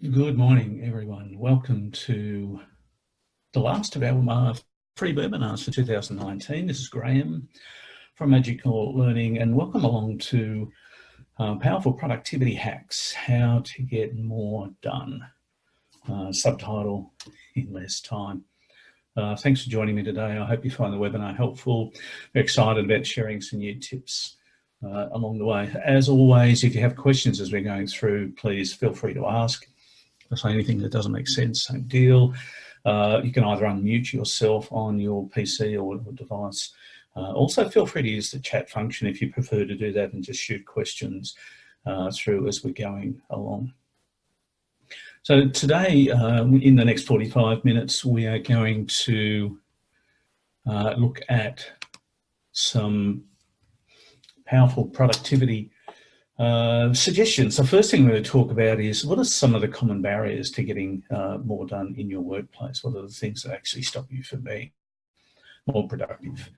Good morning, everyone. Welcome to the last of our free webinars for 2019. This is Grahame from Magical Learning, and welcome along to Powerful Productivity Hacks, How to Get More Done, subtitle in less time. Thanks for joining me today. I hope you find the webinar helpful. We're excited about sharing some new tips along the way. As always, if you have questions as we're going through, please feel free to ask. Say anything that doesn't make sense, same deal. You can either unmute yourself on your PC or device. Also, feel free to use the chat function if you prefer to do that and just shoot questions through as we're going along. So today, in the next 45 minutes, we are going to look at some powerful productivity suggestions. The first thing we're going to talk about is what are some of the common barriers to getting more done in your workplace? What are the things that actually stop you from being more productive?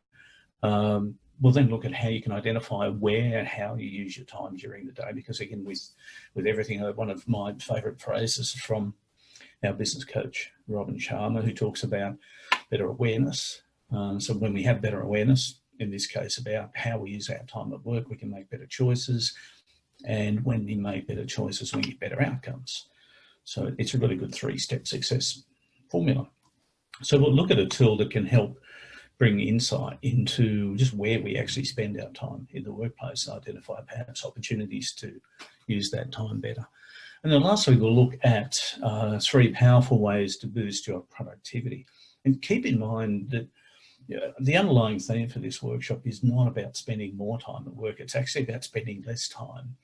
We'll then look at how you can identify where and how you use your time during the day, because again, with everything, one of my favourite phrases from our business coach, Robin Sharma, who talks about better awareness. So when we have better awareness, in this case about how we use our time at work, we can make better choices. And when we make better choices, we get better outcomes. So it's a really good three-step success formula. So we'll look at a tool that can help bring insight into just where we actually spend our time in the workplace and identify perhaps opportunities to use that time better. And then lastly, we'll look at three powerful ways to boost your productivity. And keep in mind that the underlying theme for this workshop is not about spending more time at work. It's actually about spending less time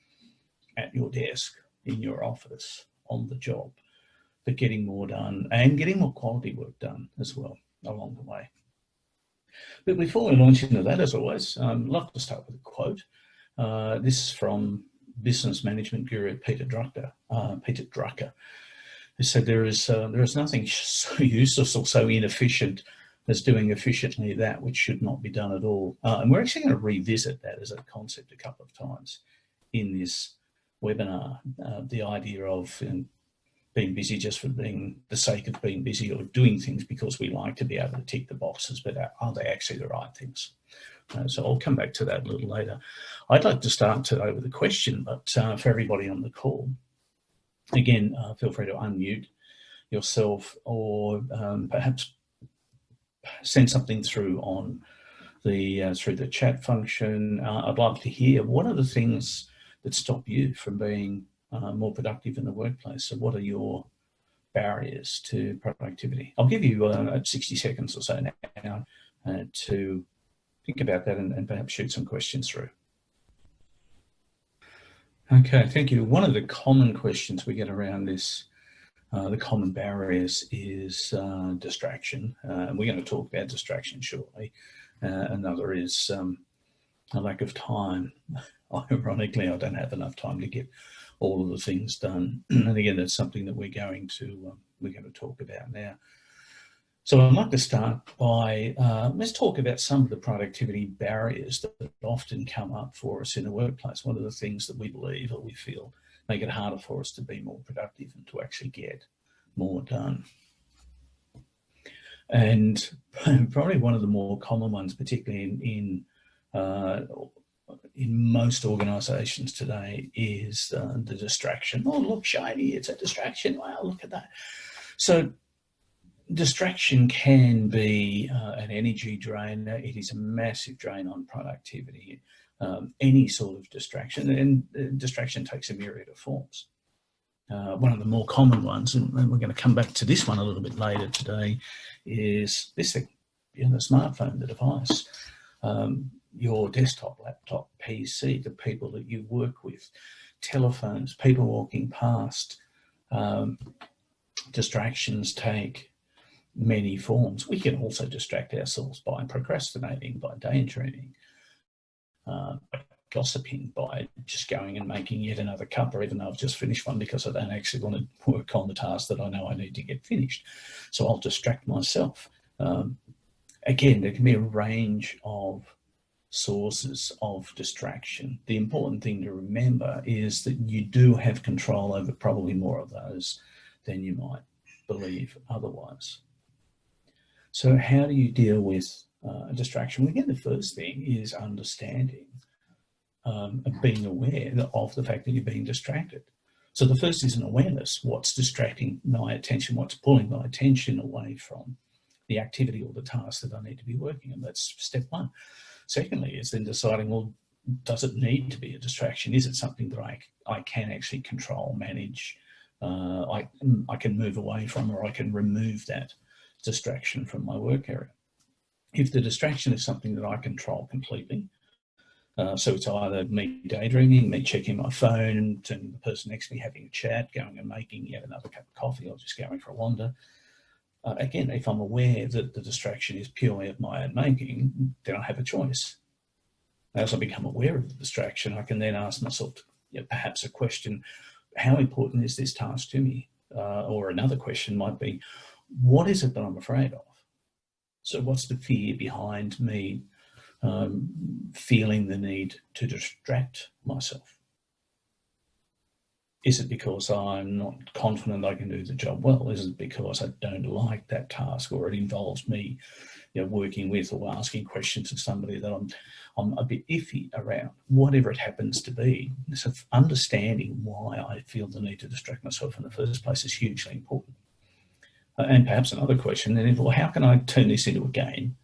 at your desk, in your office, on the job, but getting more done and getting more quality work done as well along the way. But before we launch into that, as always, I'd love to start with a quote. This is from business management guru Peter Drucker, who said, there is nothing so useless or so inefficient as doing efficiently that which should not be done at all. And we're actually going to revisit that as a concept a couple of times in this webinar. The idea of being busy just for being the sake of being busy, or doing things because we like to be able to tick the boxes, but are they actually the right things? So I'll come back to that a little later. I'd like to start today with a question, but for everybody on the call, again, feel free to unmute yourself or perhaps send something through on the chat function. I'd love to hear what are the things that stop you from being more productive in the workplace. So what are your barriers to productivity? I'll give you 60 seconds or so now to think about that and perhaps shoot some questions through. Okay, thank you. One of the common questions we get around this, the common barriers, is distraction. And we're going to talk about distraction shortly. Another is a lack of time. Ironically, I don't have enough time to get all of the things done. And again, that's something that we're going to talk about now. So I'd like to start by, let's talk about some of the productivity barriers that often come up for us in the workplace. What are the things that we believe or we feel make it harder for us to be more productive and to actually get more done? And probably one of the more common ones, particularly in most organisations today, is the distraction. Oh, look, shiny, it's a distraction. Wow, look at that. So distraction can be an energy drain. It is a massive drain on productivity. Any sort of distraction, and distraction takes a myriad of forms. One of the more common ones, and we're going to come back to this one a little bit later today, is this thing, the smartphone, the device, your desktop, laptop, PC, the people that you work with, telephones, people walking past. Distractions take many forms. We can also distract ourselves by procrastinating, by daydreaming, by gossiping, by just going and making yet another cuppa, even though I've just finished one, because I don't actually want to work on the task that I know I need to get finished. So I'll distract myself. Again, there can be a range of sources of distraction. The important thing to remember is that you do have control over probably more of those than you might believe otherwise. So how do you deal with a distraction? Well, again, the first thing is understanding and being aware of the fact that you're being distracted. So the first is an awareness. What's distracting my attention? What's pulling my attention away from the activity or the task that I need to be working on? That's step one. Secondly is then deciding, well, does it need to be a distraction? Is it something that I can actually control, manage? I can move away from, or I can remove that distraction from my work area. If the distraction is something that I control completely, so it's either me daydreaming, me checking my phone, turning the person next to me, having a chat, going and making yet another cup of coffee, or just going for a wander. Again, if I'm aware that the distraction is purely of my own making, then I have a choice. As I become aware of the distraction, I can then ask myself, perhaps a question: how important is this task to me? Or another question might be, what is it that I'm afraid of? So what's the fear behind me feeling the need to distract myself? Is it because I'm not confident I can do the job well? Is it because I don't like that task, or it involves me working with or asking questions of somebody that I'm a bit iffy around? Whatever it happens to be, so understanding why I feel the need to distract myself in the first place is hugely important. And perhaps another question then is, well, how can I turn this into a game?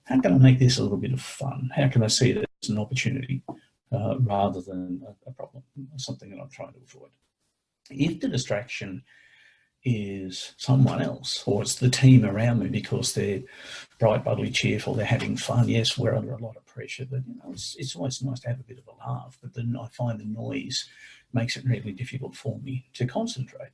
How can I make this a little bit of fun? How can I see it as an opportunity rather than a problem, something that I'm trying to avoid? If the distraction is someone else, or it's the team around me because they're bright, bubbly, cheerful, they're having fun, yes, we're under a lot of pressure, but it's always nice to have a bit of a laugh, but then I find the noise makes it really difficult for me to concentrate.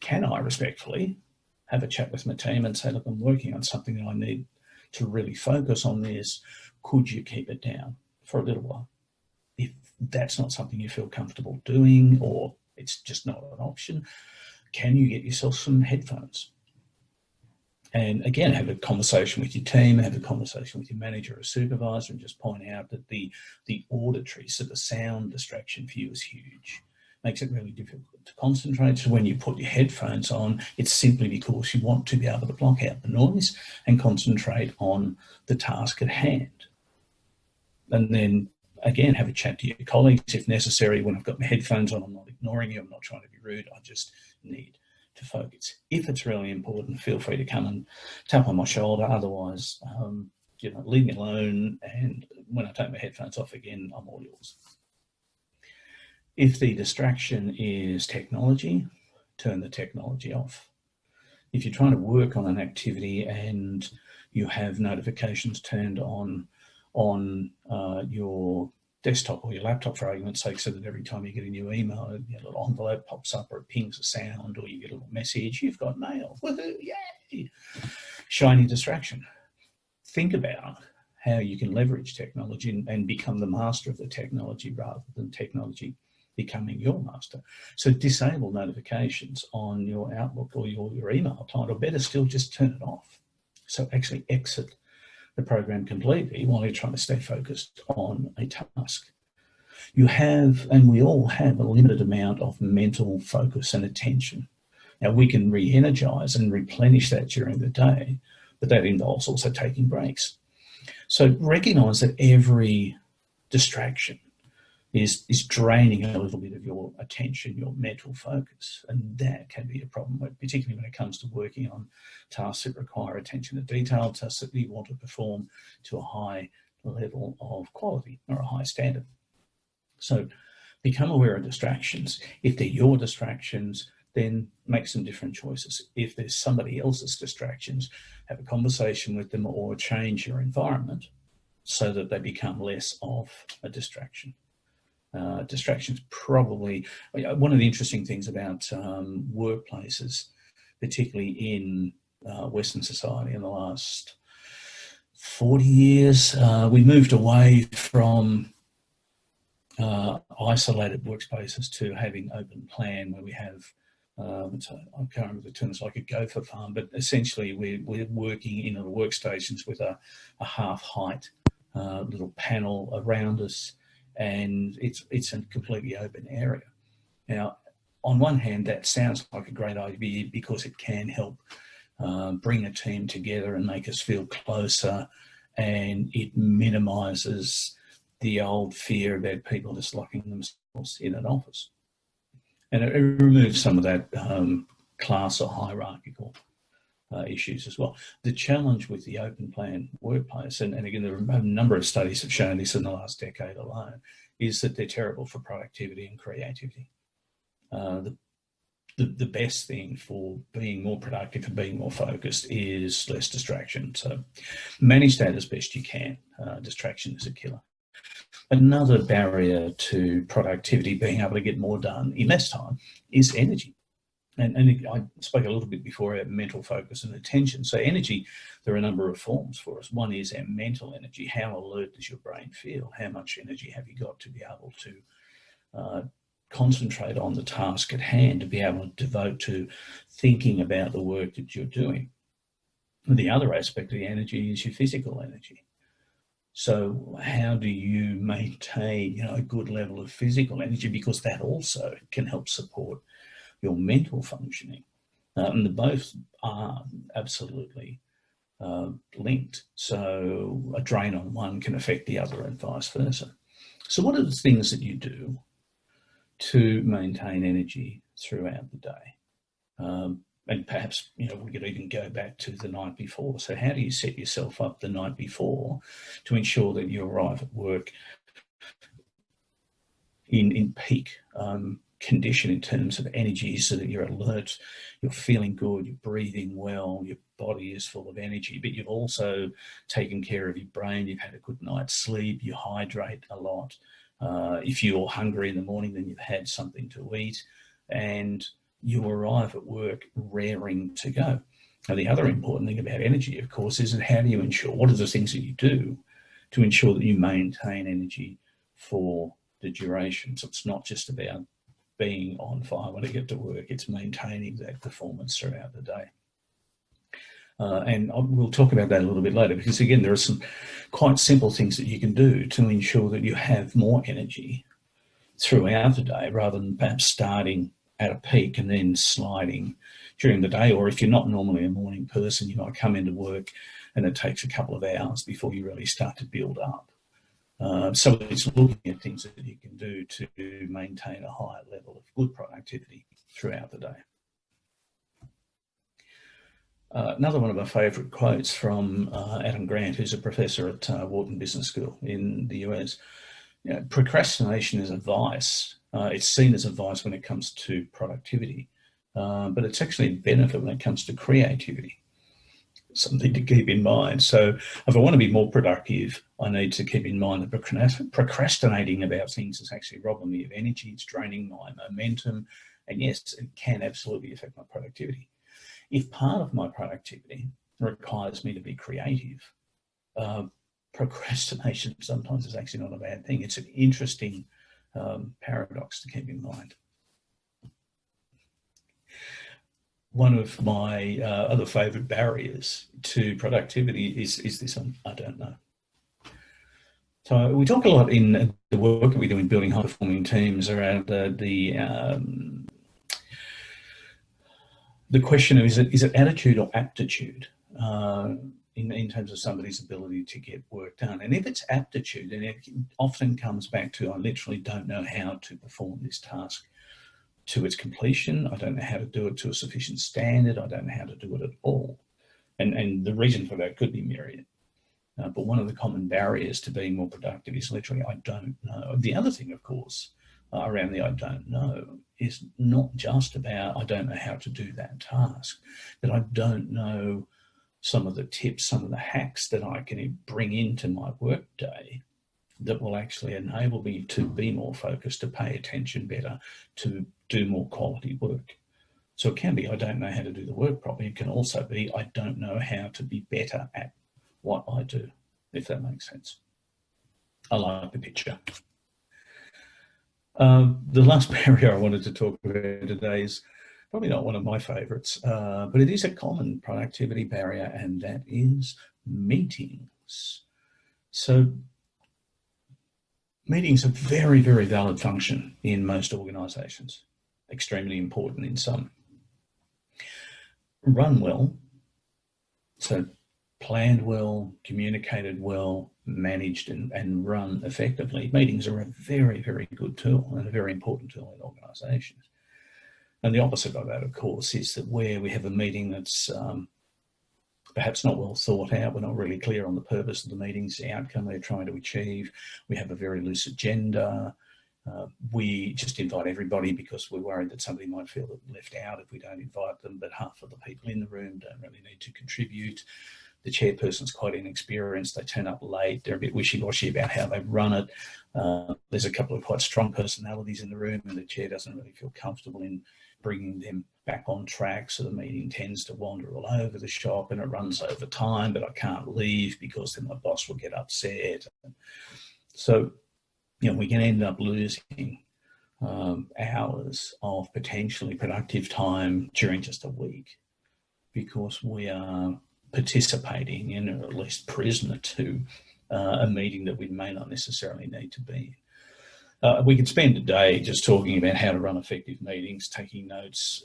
Can I respectfully have a chat with my team and say, look, I'm working on something that I need to really focus on this. Could you keep it down for a little while? If that's not something you feel comfortable doing, or it's just not an option, can you get yourself some headphones? And again, have a conversation with your team, have a conversation with your manager or supervisor, and just point out that the auditory, so the sound distraction for you is huge. Makes it really difficult to concentrate. So when you put your headphones on, it's simply because you want to be able to block out the noise and concentrate on the task at hand. And then again, have a chat to your colleagues if necessary. When I've got my headphones on, I'm not ignoring you, I'm not trying to be rude, I just need to focus. If it's really important, feel free to come and tap on my shoulder. Otherwise, leave me alone, and when I take my headphones off again, I'm all yours. If the distraction is technology, turn the technology off. If you're trying to work on an activity and you have notifications turned on your desktop or your laptop, for argument's sake, so that every time you get a new email, a little envelope pops up, or it pings a sound, or you get a little message, you've got mail. Woohoo, yay! Shiny distraction. Think about how you can leverage technology and become the master of the technology rather than technology becoming your master. So disable notifications on your Outlook or your email client, or better still, just turn it off. So actually exit the program completely while you're trying to stay focused on a task. You have, and we all have, a limited amount of mental focus and attention. Now, we can re-energize and replenish that during the day, but that involves also taking breaks. So recognize that every distraction is draining a little bit of your attention, your mental focus, and that can be a problem, particularly when it comes to working on tasks that require attention to detail, tasks that you want to perform to a high level of quality or a high standard. So become aware of distractions. If they're your distractions, then make some different choices. If there's somebody else's distractions, have a conversation with them or change your environment so that they become less of a distraction. Distractions probably, one of the interesting things about workplaces, particularly in Western society in the last 40 years, we moved away from isolated workspaces to having open plan, where we have, I can't remember the term, it's like a gopher farm, but essentially we're working in the workstations with a half height little panel around us, and it's a completely open area. Now, on one hand, that sounds like a great idea because it can help bring a team together and make us feel closer, and it minimises the old fear about people just locking themselves in an office. And it removes some of that class or hierarchical issues as well. The challenge with the open plan workplace, and again, there are a number of studies have shown this in the last decade alone, is that they're terrible for productivity and creativity. The best thing for being more productive and being more focused is less distraction. So manage that as best you can. Distraction is a killer. Another barrier to productivity, being able to get more done in less time, is energy. And I spoke a little bit before about mental focus and attention. So energy, there are a number of forms for us. One is our mental energy. How alert does your brain feel? How much energy have you got to be able to concentrate on the task at hand, to be able to devote to thinking about the work that you're doing? And the other aspect of the energy is your physical energy. So how do you maintain, a good level of physical energy? Because that also can help support your mental functioning. And the both are absolutely linked. So a drain on one can affect the other and vice versa. So what are the things that you do to maintain energy throughout the day? And perhaps, we could even go back to the night before. So how do you set yourself up the night before to ensure that you arrive at work in peak condition in terms of energy, so that you're alert, you're feeling good, you're breathing well, your body is full of energy, but you've also taken care of your brain, you've had a good night's sleep, you hydrate a lot. If you're hungry in the morning, then you've had something to eat, and you arrive at work raring to go. Now, the other important thing about energy, of course, is how do you ensure, what are the things that you do to ensure that you maintain energy for the duration? So it's not just about being on fire when you get to work, it's maintaining that performance throughout the day. And we'll talk about that a little bit later, because again, there are some quite simple things that you can do to ensure that you have more energy throughout the day, rather than perhaps starting at a peak and then sliding during the day. Or if you're not normally a morning person, you might come into work and it takes a couple of hours before you really start to build up. So it's looking at things that you can do to maintain a higher level of good productivity throughout the day. Another one of my favourite quotes from Adam Grant, who's a professor at Wharton Business School in the US. Procrastination is a vice. It's seen as a vice when it comes to productivity, but it's actually a benefit when it comes to creativity. Something to keep in mind. So if I want to be more productive, I need to keep in mind that procrastinating about things is actually robbing me of energy, it's draining my momentum, and yes, it can absolutely affect my productivity. If part of my productivity requires me to be creative, procrastination sometimes is actually not a bad thing. It's an interesting paradox to keep in mind. One of my other favourite barriers to productivity is this one: I don't know. So we talk a lot in the work that we do in building high-performing teams around the question of is it attitude or aptitude in terms of somebody's ability to get work done. And if it's aptitude, then it often comes back to, I literally don't know how to perform this task to its completion. I don't know how to do it to a sufficient standard. I don't know how to do it at all. And the reason for that could be myriad. But one of the common barriers to being more productive is literally, I don't know. The other thing, of course, around the I don't know is not just about I don't know how to do that task, but I don't know some of the tips, some of the hacks that I can bring into my work day that will actually enable me to be more focused, to pay attention better, to do more quality work. So it can be I don't know how to do the work properly. It can also be I don't know how to be better at what I do, if that makes sense. I like the picture. The last barrier I wanted to talk about today is probably not one of my favourites, but it is a common productivity barrier, and that is meetings. So meetings are a very, very valid function in most organisations, extremely important in some. Run well, so planned well, communicated well, managed and run effectively. Meetings are a very, very good tool and a very important tool in organisations. And the opposite of that, of course, is that where we have a meeting that's perhaps not well thought out, we're not really clear on the purpose of the meetings, the outcome they're trying to achieve, we have a very loose agenda, we just invite everybody because we're worried that somebody might feel left out if we don't invite them, but half of the people in the room don't really need to contribute. The chairperson's quite inexperienced, they turn up late, they're a bit wishy-washy about how they run it. There's a couple of quite strong personalities in the room and the chair doesn't really feel comfortable in bringing them back on track, so the meeting tends to wander all over the shop and it runs over time, but I can't leave because then my boss will get upset. So, you know, we can end up losing hours of potentially productive time during just a week because we are participating in, or at least prisoner to, a meeting that we may not necessarily need to be in. We could spend a day just talking about how to run effective meetings, taking notes,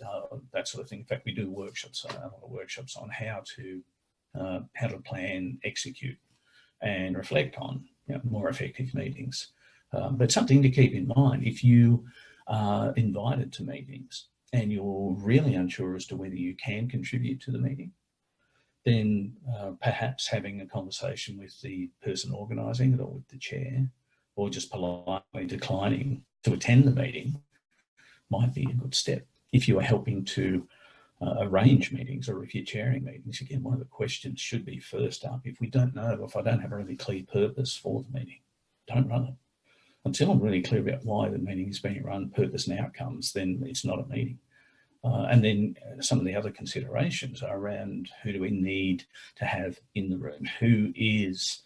that sort of thing. In fact, we do workshops, a lot of workshops on how to plan, execute, and reflect on, you know, more effective meetings. But something to keep in mind, if you are invited to meetings and you're really unsure as to whether you can contribute to the meeting, then perhaps having a conversation with the person organising it or with the chair, or just politely declining to attend the meeting might be a good step. If you are helping to arrange meetings or if you're chairing meetings, again, one of the questions should be first up, if we don't know, if I don't have a really clear purpose for the meeting, don't run it. Until I'm really clear about why the meeting is being run, purpose and outcomes, then it's not a meeting. And then some of the other considerations are around who do we need to have in the room, who is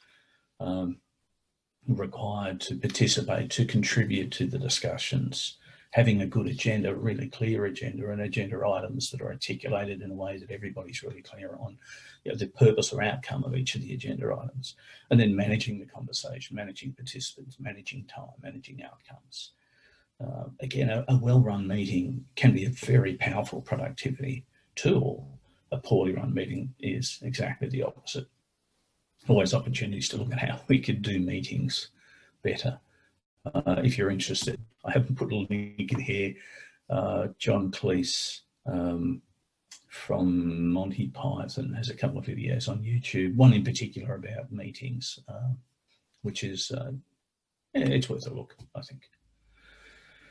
required to participate, to contribute to the discussions, having a good agenda, a really clear agenda, and agenda items that are articulated in a way that everybody's really clear on, you know, the purpose or outcome of each of the agenda items, and then managing the conversation, managing participants, managing time, managing outcomes. Again, a well-run meeting can be a very powerful productivity tool. A poorly run meeting is exactly the opposite. Always opportunities to look at how we could do meetings better. If you're interested, I haven't put a link in here. John Cleese from Monty Python has a couple of videos on YouTube, one in particular about meetings, which is, it's worth a look, I think.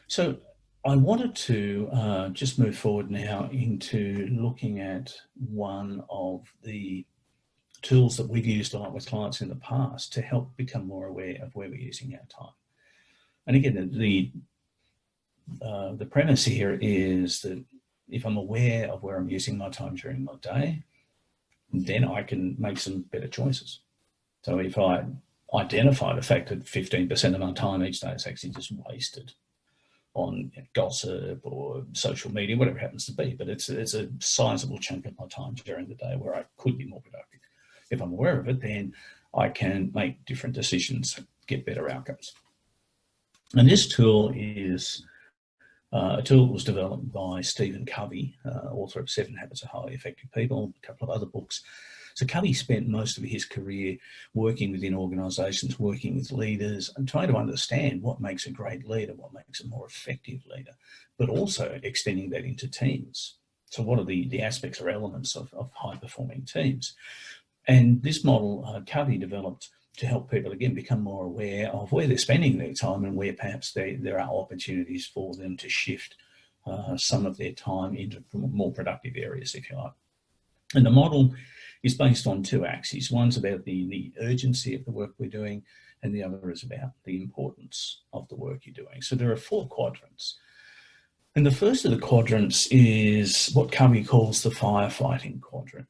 So I wanted to just move forward now into looking at one of the tools that we've used a lot with clients in the past to help become more aware of where we're using our time. And again, the premise here is that if I'm aware of where I'm using my time during my day, then I can make some better choices. So if I identify the fact that 15% of my time each day is actually just wasted on gossip or social media, whatever it happens to be, but it's a sizable chunk of my time during the day where I could be more productive. If I'm aware of it, then I can make different decisions, get better outcomes. And this tool is a tool that was developed by Stephen Covey, author of 7 Habits of Highly Effective People, a couple of other books. So Covey spent most of his career working within organisations, working with leaders and trying to understand what makes a great leader, what makes a more effective leader, but also extending that into teams. So what are the aspects or elements of high-performing teams? And this model Covey developed to help people, again, become more aware of where they're spending their time and where perhaps there are opportunities for them to shift some of their time into more productive areas, if you like. And the model is based on 2 axes. One's about the urgency of the work we're doing, and the other is about the importance of the work you're doing. So there are 4 quadrants. And the first of the quadrants is what Covey calls the firefighting quadrant.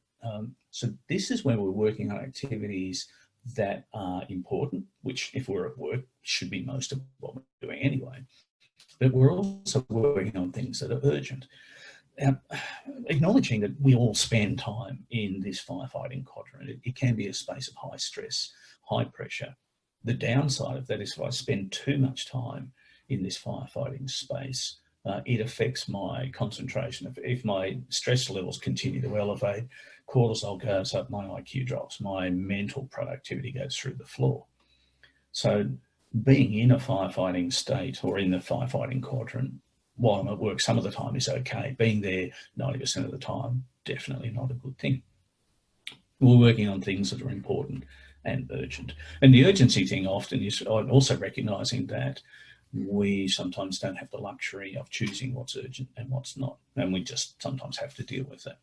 So this is where we're working on activities that are important, which if we're at work should be most of what we're doing anyway. But we're also working on things that are urgent. Now, acknowledging that we all spend time in this firefighting quadrant. It can be a space of high stress, high pressure. The downside of that is if I spend too much time in this firefighting space, it affects my concentration. If my stress levels continue to elevate, cortisol goes up, my IQ drops, my mental productivity goes through the floor. So being in a firefighting state or in the firefighting quadrant while I'm at work some of the time is okay. Being there 90% of the time, definitely not a good thing. We're working on things that are important and urgent. And the urgency thing often is also recognising that we sometimes don't have the luxury of choosing what's urgent and what's not. And we just sometimes have to deal with that.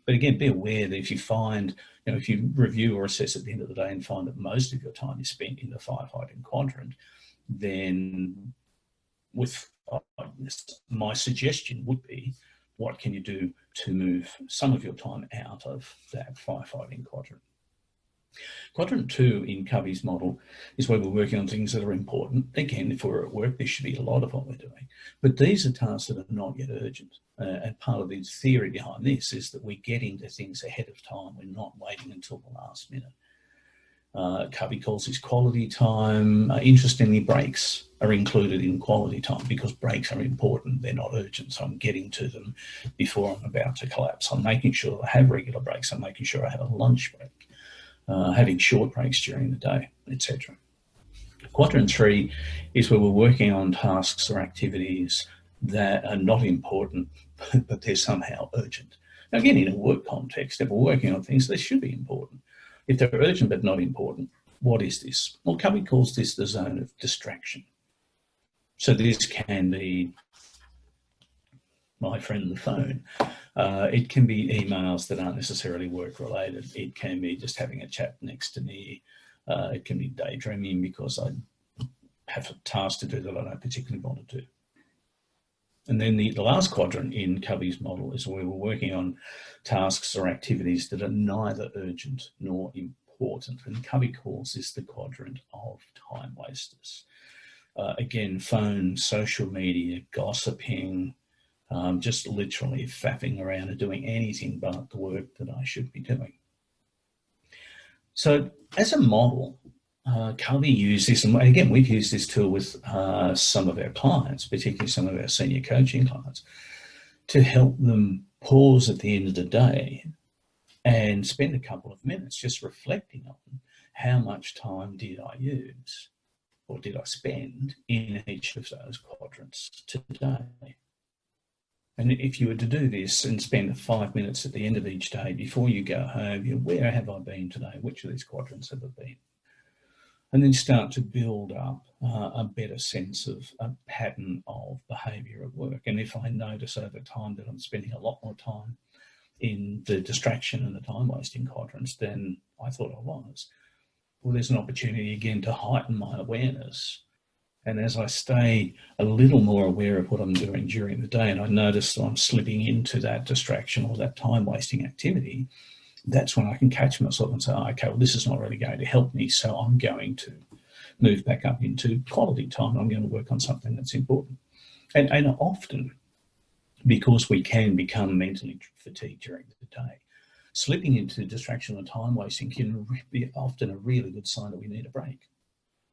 But again, be aware that if you find, if you review or assess at the end of the day and find that most of your time is spent in the firefighting quadrant, then with my suggestion would be, what can you do to move some of your time out of that firefighting quadrant? Quadrant 2 in Covey's model is where we're working on things that are important. Again, if we're at work, there should be a lot of what we're doing. But these are tasks that are not yet urgent. And part of the theory behind this is that we get into things ahead of time. We're not waiting until the last minute. Covey calls this quality time. Interestingly, breaks are included in quality time because breaks are important. They're not urgent, so I'm getting to them before I'm about to collapse. I'm making sure I have regular breaks. I'm making sure I have a lunch break. Having short breaks during the day, etc. Quadrant 3 is where we're working on tasks or activities that are not important, but they're somehow urgent. Now, again, in a work context, if we're working on things, they should be important. If they're urgent but not important, what is this? Well, Covey calls this the zone of distraction. So this can be my friend the phone. It can be emails that aren't necessarily work-related. It can be just having a chat next to me. It can be daydreaming because I have a task to do that I don't particularly want to do. And then the last quadrant in Covey's model is where we're working on tasks or activities that are neither urgent nor important. And Covey calls this the quadrant of time wasters. Again, phone, social media, gossiping, just literally faffing around and doing anything but the work that I should be doing. So as a model, Covey used this, and again, we've used this tool with some of our clients, particularly some of our senior coaching clients, to help them pause at the end of the day and spend a couple of minutes just reflecting on how much time did I use or did I spend in each of those quadrants today. And if you were to do this and spend 5 minutes at the end of each day before you go home, where have I been today? Which of these quadrants have I been? And then start to build up a better sense of a pattern of behaviour at work. And if I notice over time that I'm spending a lot more time in the distraction and the time wasting quadrants than I thought I was, well, there's an opportunity again to heighten my awareness. And as I stay a little more aware of what I'm doing during the day and I notice that I'm slipping into that distraction or that time wasting activity, that's when I can catch myself and say, oh, okay, well, this is not really going to help me, so I'm going to move back up into quality time. I'm going to work on something that's important. And often, because we can become mentally fatigued during the day, slipping into distraction and time wasting can be often a really good sign that we need a break,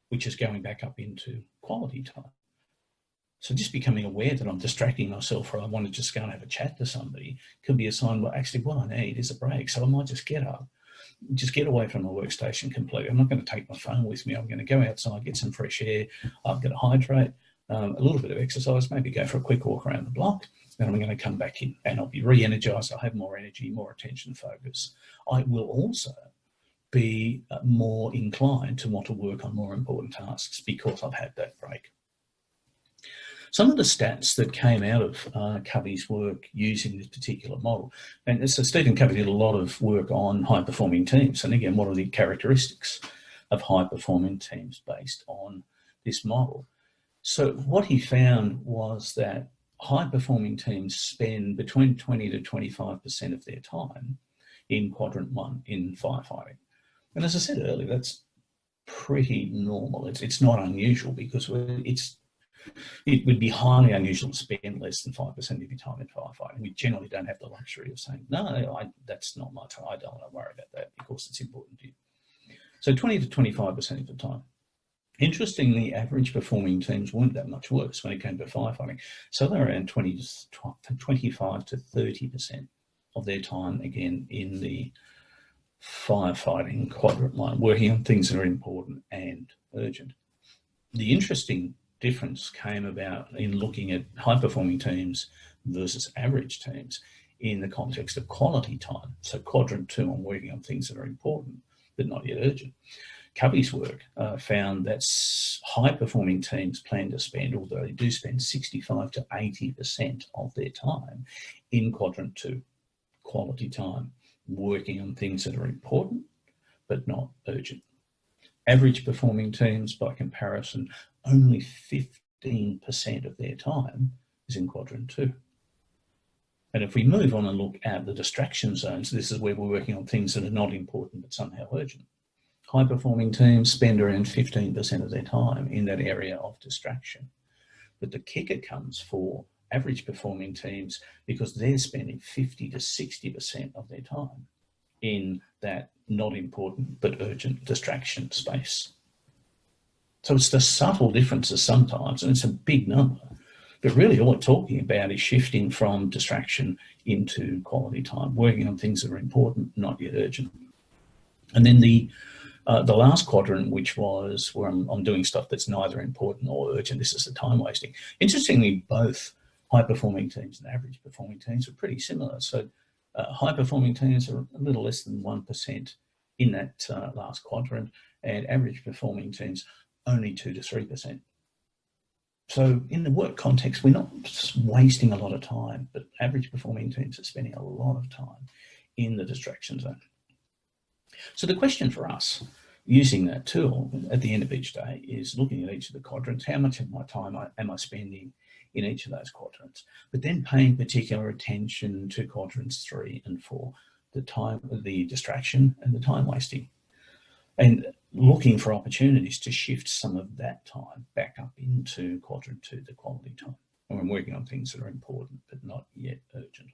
which is going back up into quality time. So just becoming aware that I'm distracting myself or I want to just go and have a chat to somebody could be a sign, well, actually what I need is a break. So I might just get up, just get away from my workstation completely. I'm not going to take my phone with me. I'm going to go outside, get some fresh air. I'm going to hydrate, a little bit of exercise, maybe go for a quick walk around the block. Then I'm going to come back in and I'll be re-energized. I'll have more energy, more attention focus. I will also be more inclined to want to work on more important tasks because I've had that break. Some of the stats that came out of Covey's work using this particular model, and so Stephen Covey did a lot of work on high-performing teams. And again, what are the characteristics of high-performing teams based on this model? So what he found was that high-performing teams spend between 20 to 25% of their time in quadrant 1 in firefighting. And as I said earlier, that's pretty normal. It's not unusual because it's It would be highly unusual to spend less than 5% of your time in firefighting. We generally don't have the luxury of saying, no, that's not my time. I don't want to worry about that because it's important to you. So 20 to 25% of the time. Interestingly, average performing teams weren't that much worse when it came to firefighting. So they're around 25 to 30% of their time, again, in the firefighting quadrant line, working on things that are important and urgent. The interesting difference came about in looking at high-performing teams versus average teams in the context of quality time. So quadrant 2, I'm working on things that are important but not yet urgent. Covey's work found that high-performing teams plan to spend, although they do spend 65 to 80% of their time in quadrant 2, quality time, working on things that are important but not urgent. Average performing teams, by comparison, only 15% of their time is in quadrant 2. And if we move on and look at the distraction zones, this is where we're working on things that are not important but somehow urgent. High-performing teams spend around 15% of their time in that area of distraction. But the kicker comes for average-performing teams because they're spending 50 to 60% of their time in that not important but urgent distraction space. So it's the subtle differences sometimes, and it's a big number. But really all we're talking about is shifting from distraction into quality time, working on things that are important, not yet urgent. And then the last quadrant, which was where I'm doing stuff that's neither important or urgent, this is the time wasting. Interestingly, both high-performing teams and average-performing teams are pretty similar. So high-performing teams are a little less than 1% in that last quadrant, and average-performing teams only 2 to 3%. So in the work context, we're not wasting a lot of time, but average-performing teams are spending a lot of time in the distraction zone. So the question for us, using that tool at the end of each day, is looking at each of the quadrants, how much of my time am I spending in each of those quadrants, but then paying particular attention to quadrants 3 and 4, the distraction and the time wasting, and looking for opportunities to shift some of that time back up into quadrant 2, the quality time, when I'm working on things that are important but not yet urgent.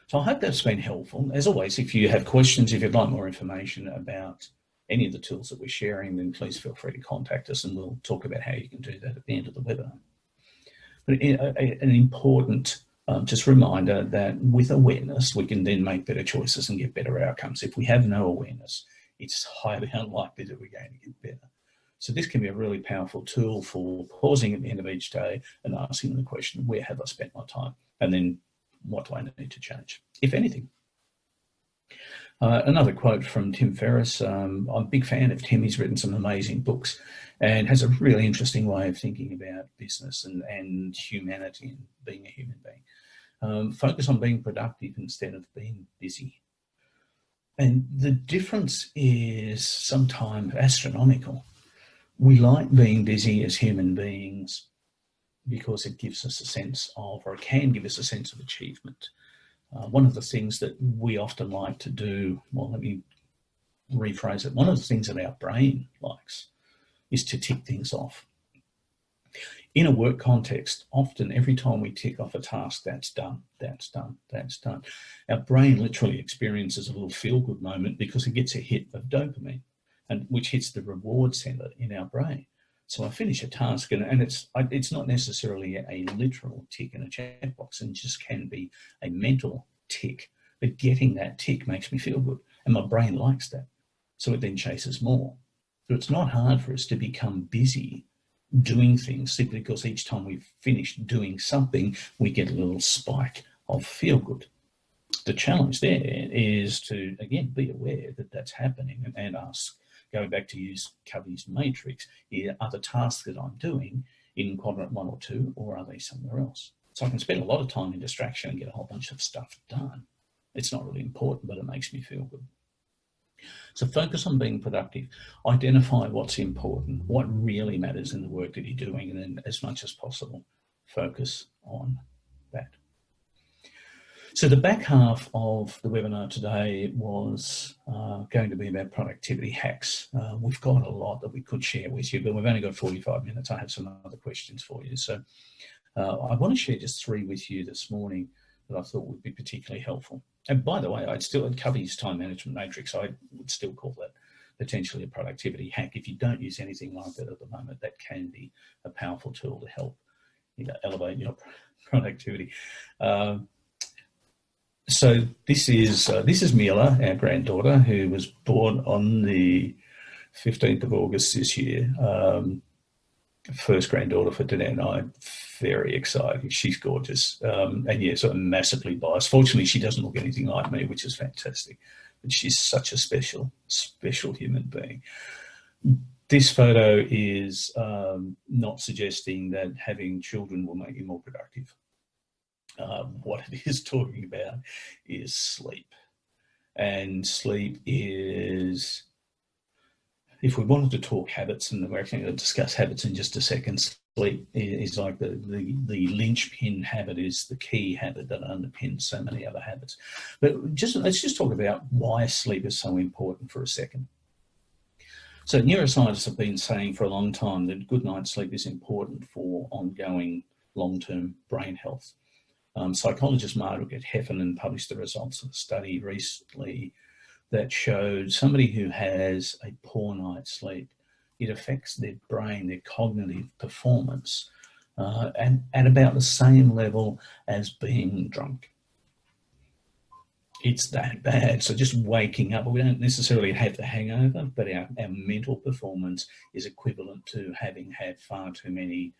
So I hope that's been helpful. As always, if you have questions, if you'd like more information about any of the tools that we're sharing, then please feel free to contact us and we'll talk about how you can do that at the end of the webinar. But an important just reminder that with awareness, we can then make better choices and get better outcomes. If we have no awareness, it's highly unlikely that we're going to get better. So this can be a really powerful tool for pausing at the end of each day and asking the question, where have I spent my time? And then what do I need to change, if anything? Another quote from Tim Ferriss. I'm a big fan of Tim. He's written some amazing books and has a really interesting way of thinking about business and humanity and being a human being. Focus on being productive instead of being busy. And the difference is sometimes astronomical. We like being busy as human beings because it gives us a sense of, or it can give us a sense of achievement. One of the things that we often like to do, well, let me rephrase it. One of the things that our brain likes is to tick things off. In a work context, often every time we tick off a task, that's done, that's done, that's done. Our brain literally experiences a little feel-good moment because it gets a hit of dopamine, and which hits the reward center in our brain. So I finish a task, and it's not necessarily a literal tick in a checkbox, and just can be a mental tick. But getting that tick makes me feel good, and my brain likes that. So it then chases more. So it's not hard for us to become busy doing things simply because each time we finish doing something, we get a little spike of feel good. The challenge there is to, again, be aware that that's happening and ask, going back to use Covey's matrix, are the tasks that I'm doing in quadrant 1 or 2, or are they somewhere else? So I can spend a lot of time in distraction and get a whole bunch of stuff done. It's not really important, but it makes me feel good. So focus on being productive. Identify what's important, what really matters in the work that you're doing, and then as much as possible, focus on that. So the back half of the webinar today was going to be about productivity hacks. We've got a lot that we could share with you, but we've only got 45 minutes. I have some other questions for you. So I want to share just 3 with you this morning that I thought would be particularly helpful. And by the way, I'd cover his time management matrix. I would still call that potentially a productivity hack. If you don't use anything like that at the moment, that can be a powerful tool to help elevate your productivity. So this is Mila, our granddaughter, who was born on the 15th of August this year. First granddaughter for Danette and I. Very exciting. She's gorgeous, and yeah, sort of massively biased. Fortunately, she doesn't look anything like me, which is fantastic. But she's such a special human being. This photo is not suggesting that having children will make you more productive. What it is talking about is sleep. And sleep is, if we wanted to talk habits, and we're actually going to discuss habits in just a second, sleep is like the linchpin habit, is the key habit that underpins so many other habits. But let's just talk about why sleep is so important for a second. So neuroscientists have been saying for a long time that good night's sleep is important for ongoing long-term brain health. Psychologist Margaret Heffernan published the results of a study recently that showed somebody who has a poor night's sleep, it affects their brain, their cognitive performance, and at about the same level as being drunk. It's that bad. So just waking up, we don't necessarily have the hangover, but our mental performance is equivalent to having had far too many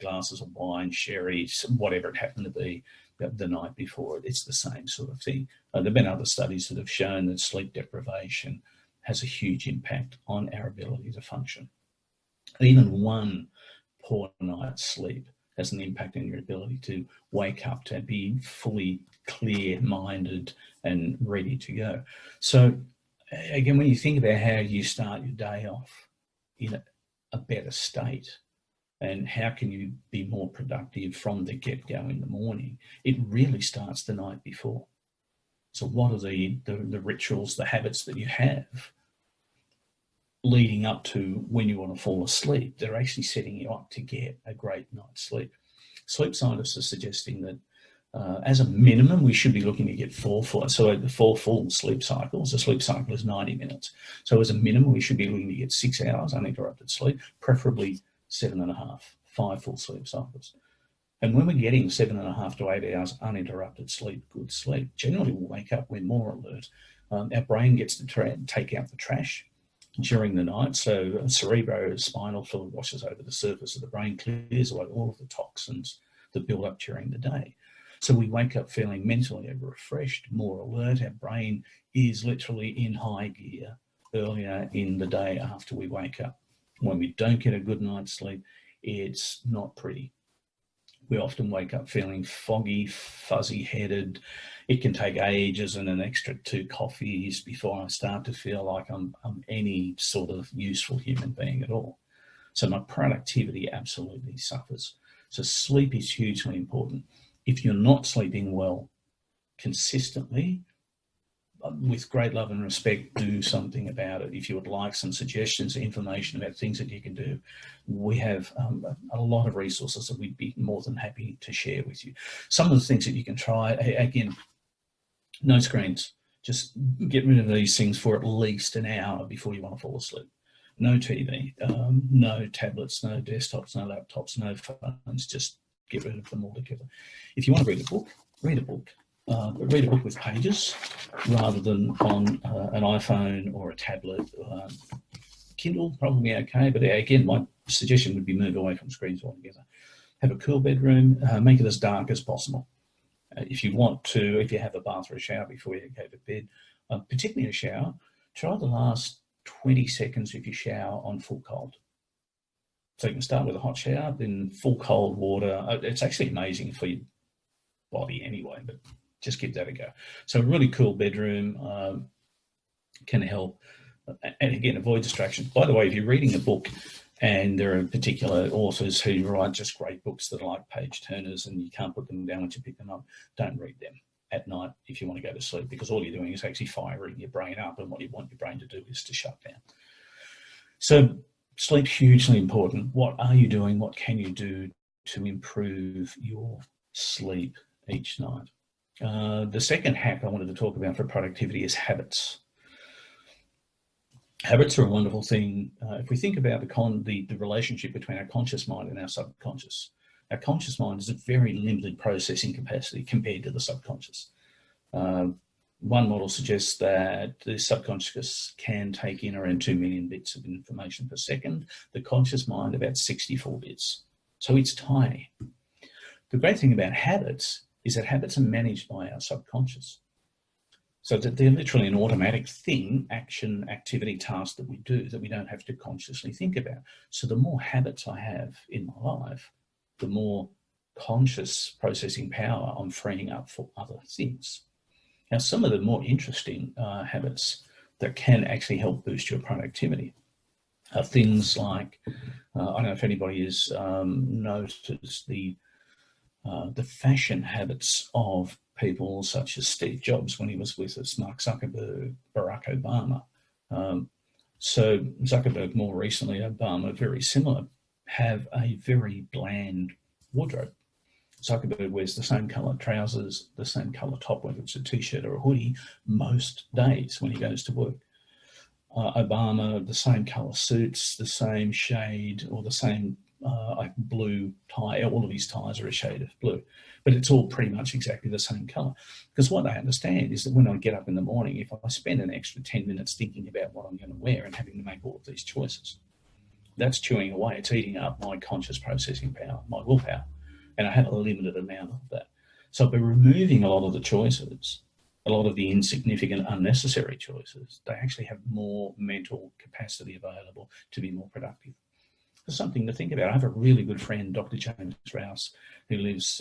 glasses of wine, sherry, whatever it happened to be the night before. It's the same sort of thing. There have been other studies that have shown that sleep deprivation has a huge impact on our ability to function. Even one poor night's sleep has an impact on your ability to wake up, to be fully clear-minded and ready to go. So again, when you think about how you start your day off in a better state, and how can you be more productive from the get-go in the morning, it really starts the night before. So what are the rituals, the habits that you have leading up to when you want to fall asleep? They're actually setting you up to get a great night's sleep. Sleep scientists are suggesting that as a minimum, we should be looking to get 4 full sleep cycles. A sleep cycle is 90 minutes. So as a minimum, we should be looking to get 6 hours uninterrupted sleep, preferably 7.5, 5 full sleep cycles. And when we're getting 7.5 to 8 hours uninterrupted sleep, good sleep, generally we'll wake up, we're more alert. Our brain gets to take out the trash during the night. So cerebrospinal fluid washes over the surface of the brain, clears away all of the toxins that build up during the day. So we wake up feeling mentally refreshed, more alert. Our brain is literally in high gear earlier in the day after we wake up. When we don't get a good night's sleep, it's not pretty. We often wake up feeling foggy, fuzzy-headed. It can take ages and an extra 2 coffees before I start to feel like I'm any sort of useful human being at all. So my productivity absolutely suffers. So sleep is hugely important. If you're not sleeping well consistently, with great love and respect, do something about it. If you would like some suggestions, information about things that you can do, we have a lot of resources that we'd be more than happy to share with you. Some of the things that you can try, again, no screens. Just get rid of these things for at least an hour before you want to fall asleep. No TV, no tablets, no desktops, no laptops, no phones. Just get rid of them altogether. If you want to read a book, read a book. But read a book with pages rather than on an iPhone or a tablet. Kindle, probably okay, but again, my suggestion would be move away from screens altogether. Have a cool bedroom, make it as dark as possible. If you want to, if you have a bath or a shower before you go to bed, particularly a shower, try the last 20 seconds of your shower on full cold. So you can start with a hot shower, then full cold water. It's actually amazing for your body anyway, but just give that a go. So a really cool bedroom can help. And again, avoid distractions. By the way, if you're reading a book and there are particular authors who write just great books that are like page turners and you can't put them down once you pick them up, don't read them at night. if you want to go to sleep, because all you're doing is actually firing your brain up, and what you want your brain to do is to shut down. So sleep's hugely important. What are you doing? What can you do to improve your sleep each night? The second hack I wanted to talk about for productivity is habits. Habits are a wonderful thing. If we think about the relationship between our conscious mind and our subconscious mind is a very limited processing capacity compared to the subconscious. One model suggests that the subconscious can take in around 2 million bits of information per second, the conscious mind about 64 bits. So it's tiny. The great thing about habits is that habits are managed by our subconscious. So that they're literally an automatic thing, action, activity, task that we do that we don't have to consciously think about. So the more habits I have in my life, the more conscious processing power I'm freeing up for other things. Now, some of the more interesting habits that can actually help boost your productivity are things like, I don't know if anybody has noticed the fashion habits of people such as Steve Jobs when he was with us, Mark Zuckerberg, Barack Obama. So Zuckerberg, more recently, Obama, very similar, have a very bland wardrobe. Zuckerberg wears the same colour trousers, the same colour top, whether it's a t-shirt or a hoodie, most days when he goes to work. Obama, the same colour suits, the same shade, or the same blue tie. All of his ties are a shade of blue, but it's all pretty much exactly the same colour. Because what I understand is that when I get up in the morning, if I spend an extra 10 minutes thinking about what I'm going to wear and having to make all of these choices, that's chewing away. It's eating up my conscious processing power, my willpower. And I have a limited amount of that. So by removing a lot of the choices, a lot of the insignificant, unnecessary choices, they actually have more mental capacity available to be more productive. There's something to think about. I have a really good friend, Dr. James Rouse, who lives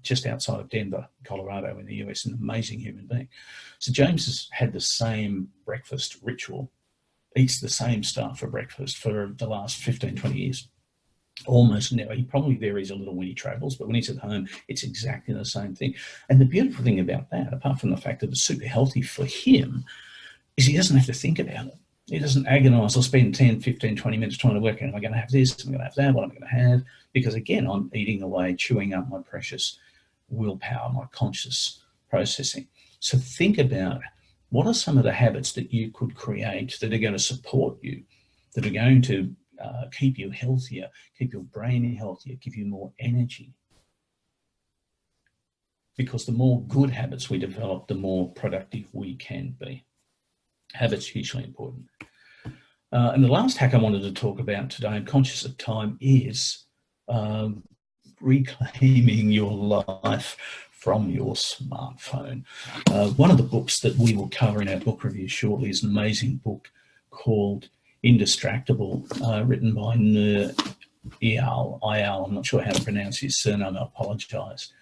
just outside of Denver, Colorado in the US, an amazing human being. So James has had the same breakfast ritual, eats the same stuff for breakfast for the last 15, 20 years. Almost never. He probably varies a little when he travels, but when he's at home, it's exactly the same thing. And the beautiful thing about that, apart from the fact that it's super healthy for him, is he doesn't have to think about it. He doesn't agonise or spend 10, 15, 20 minutes trying to work out, am I going to have this, am I going to have that, what am I going to have? Because again, I'm eating away, chewing up my precious willpower, my conscious processing. So think about what are some of the habits that you could create that are going to support you, that are going to keep you healthier, keep your brain healthier, give you more energy. Because the more good habits we develop, the more productive we can be. Habits are hugely important. And the last hack I wanted to talk about today, I'm conscious of time, is reclaiming your life from your smartphone. One of the books that we will cover in our book review shortly is an amazing book called Indistractable, written by Nur Eyal. I'm not sure how to pronounce his surname, I apologise.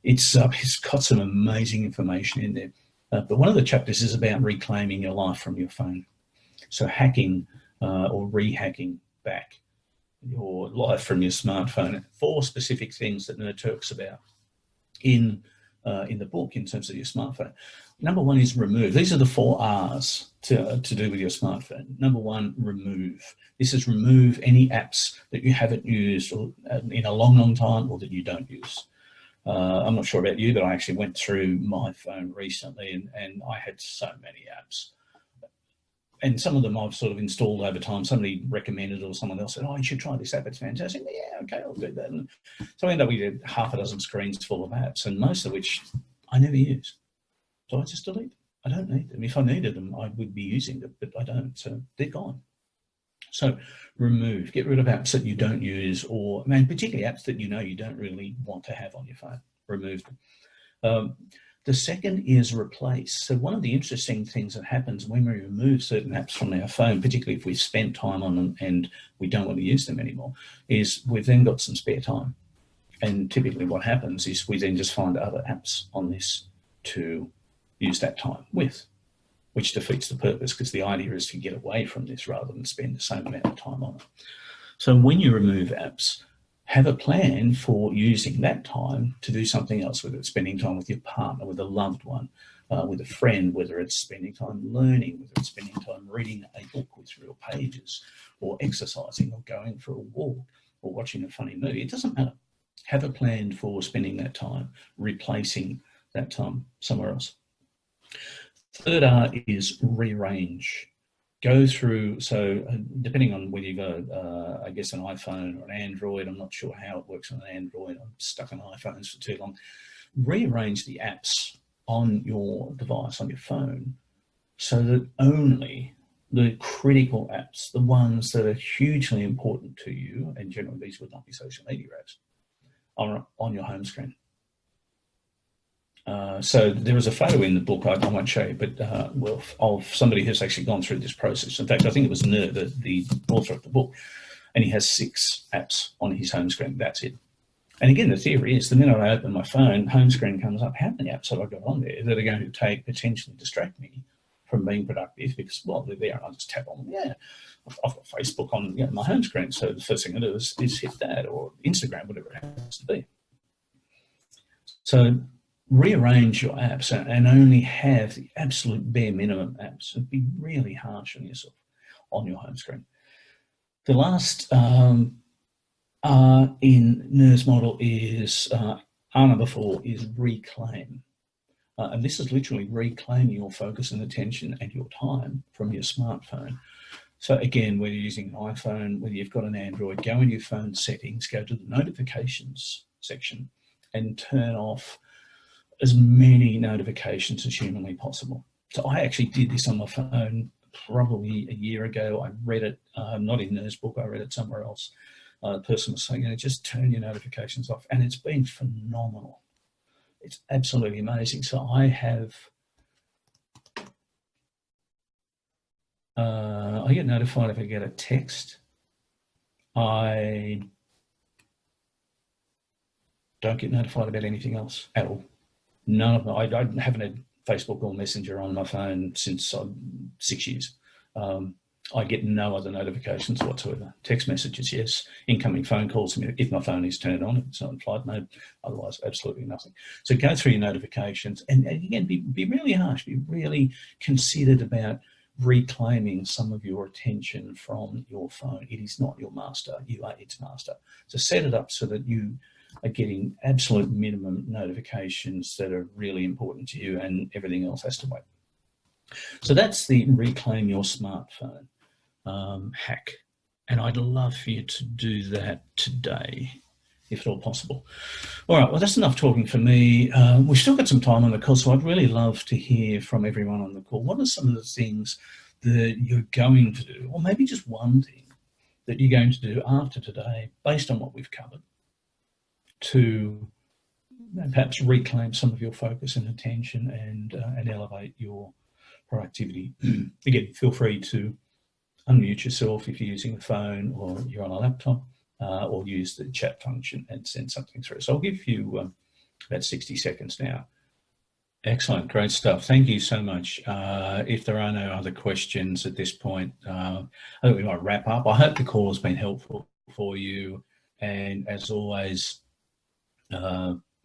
It's got some amazing information in there. But one of the chapters is about reclaiming your life from your phone. So hacking or rehacking back your life from your smartphone. 4 specific things that Nur talks about in the book in terms of your smartphone. Number 1 is remove. These are the 4 R's to do with your smartphone. Number 1, remove. This is remove any apps that you haven't used or, in a long, long time, or that you don't use. I'm not sure about you, but I actually went through my phone recently and I had so many apps. And some of them I've sort of installed over time. Somebody recommended it or someone else said, oh, you should try this app, it's fantastic. Yeah, okay, I'll do that. And so I ended up with half a dozen screens full of apps, and most of which I never use. So I just delete them. I don't need them. If I needed them, I would be using them, but I don't. So they're gone. So remove, get rid of apps that you don't use, or particularly apps that you know you don't really want to have on your phone. Remove them. The second is replace. So one of the interesting things that happens when we remove certain apps from our phone, particularly if we've spent time on them and we don't want to use them anymore, is we've then got some spare time. And typically what happens is we then just find other apps on this to use that time with, which defeats the purpose, because the idea is to get away from this rather than spend the same amount of time on it. So when you remove apps, have a plan for using that time to do something else, whether it's spending time with your partner, with a loved one, with a friend, whether it's spending time learning, whether it's spending time reading a book with real pages, or exercising, or going for a walk, or watching a funny movie. It doesn't matter. Have a plan for spending that time, replacing that time somewhere else. Third R is rearrange. Go through, so depending on whether you've got, I guess, an iPhone or an Android, I'm not sure how it works on an Android, I'm stuck on iPhones for too long. Rearrange the apps on your device, on your phone, so that only the critical apps, the ones that are hugely important to you, and generally these would not be social media apps, are on your home screen. So there is a photo in the book, I won't show you, but of somebody who's actually gone through this process. In fact, I think it was the author of the book, and he has 6 apps on his home screen. That's it. And again, the theory is the minute I open my phone, home screen comes up. How many apps have I got on there that are going to potentially distract me from being productive? Because, well, they're there and I just tap on them. Yeah, I've got Facebook on my home screen, so the first thing I do is hit that, or Instagram, whatever it happens to be. So rearrange your apps and only have the absolute bare minimum apps, and be really harsh on yourself on your home screen. The last R in NERS model is, R number 4 is reclaim. And this is literally reclaiming your focus and attention and your time from your smartphone. So again, whether you're using an iPhone, whether you've got an Android, go into your phone settings, go to the notifications section and turn off as many notifications as humanly possible. So I actually did this on my phone probably a year ago. I read it, not in NERS book, I read it somewhere else. The person was saying, just turn your notifications off. And it's been phenomenal. It's absolutely amazing. So I have, I get notified if I get a text. I don't get notified about anything else at all. None of them. I haven't had Facebook or Messenger on my phone since 6 years. I get no other notifications whatsoever. Text messages, yes. Incoming phone calls, if my phone is turned on, if it's not in flight mode, otherwise absolutely nothing. So go through your notifications and again, be really harsh, be really considered about reclaiming some of your attention from your phone. It is not your master, you are its master. So set it up so that you are getting absolute minimum notifications that are really important to you, and everything else has to wait. So that's the reclaim your smartphone hack. And I'd love for you to do that today, if at all possible. All right, well, that's enough talking for me. We've still got some time on the call, so I'd really love to hear from everyone on the call. What are some of the things that you're going to do, or maybe just one thing that you're going to do after today, based on what we've covered, to perhaps reclaim some of your focus and attention and elevate your productivity? Again, feel free to unmute yourself if you're using a phone or you're on a laptop, or use the chat function and send something through. So I'll give you about 60 seconds now. Excellent, great stuff. Thank you so much. If there are no other questions at this point, I think we might wrap up. I hope the call has been helpful for you. And as always,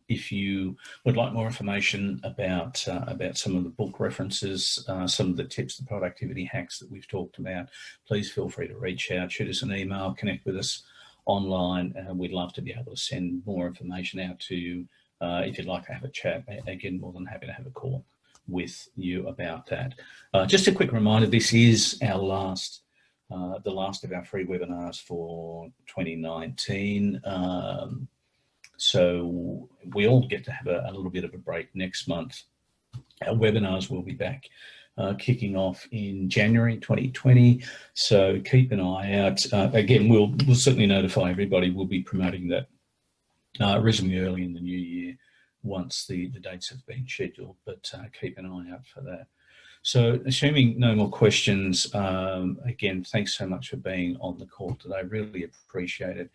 if you would like more information about some of the book references, some of the tips, the productivity hacks that we've talked about, please feel free to reach out, shoot us an email, connect with us online. We'd love to be able to send more information out to you. If you'd like to have a chat, again, more than happy to have a call with you about that. Just a quick reminder, this is our last, the last of our free webinars for 2019. So we all get to have a little bit of a break next month. Our webinars will be back kicking off in January 2020. So keep an eye out. Again, we'll certainly notify everybody. We'll be promoting that reasonably early in the new year once the dates have been scheduled, but keep an eye out for that. So assuming no more questions, again, thanks so much for being on the call today. Really appreciate it.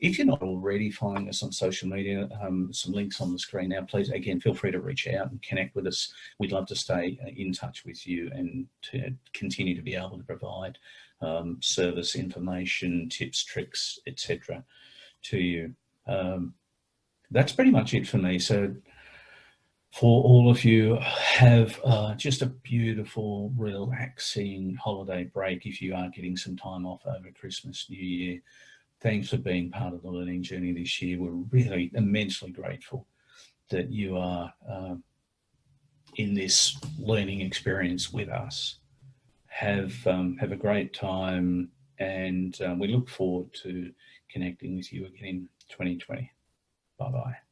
If you're not already following us on social media, some links on the screen now, please, again, feel free to reach out and connect with us. We'd love to stay in touch with you and to continue to be able to provide service, information, tips, tricks, etc. to you. That's pretty much it for me. So for all of you, have just a beautiful, relaxing holiday break if you are getting some time off over Christmas, New Year. Thanks for being part of the learning journey this year. We're really immensely grateful that you are in this learning experience with us. Have a great time, and we look forward to connecting with you again in 2020. Bye-bye.